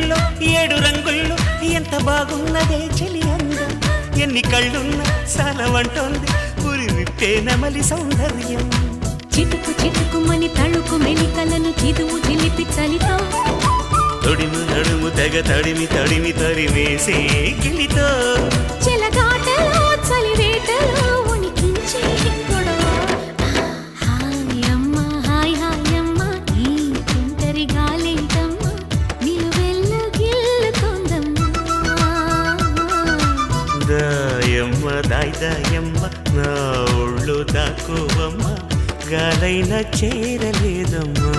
ముగ్గుల్లో 7 రంగుల్లో ఎంత బాగున్నదే చెలి అందం ఎన్ని కళ్ళున్నా సాలవంటోంది పురి విప్పే నమలి సౌందర్యం చిటుకు చిటుకుమని తళుకు మెలికలను చిదువు చిలిపి చలితో తొడిము నడుము తెగ తడిమి తడిమి తరివేసే గిలితో చెలగాటలో చలివేటలో ఉనికించే గొడవ హాయమ్మ హాయ్ హాయమ్మ ఈ తుంటరి గాలేంటమ్మ నిలువెల్లు గిల్లుతోందమ్మా దాయమ్మ దాయ్ దాయమ్మ నా ఒళ్ళు దాకోవమ్మ గాలైన చేరలేదమ్మా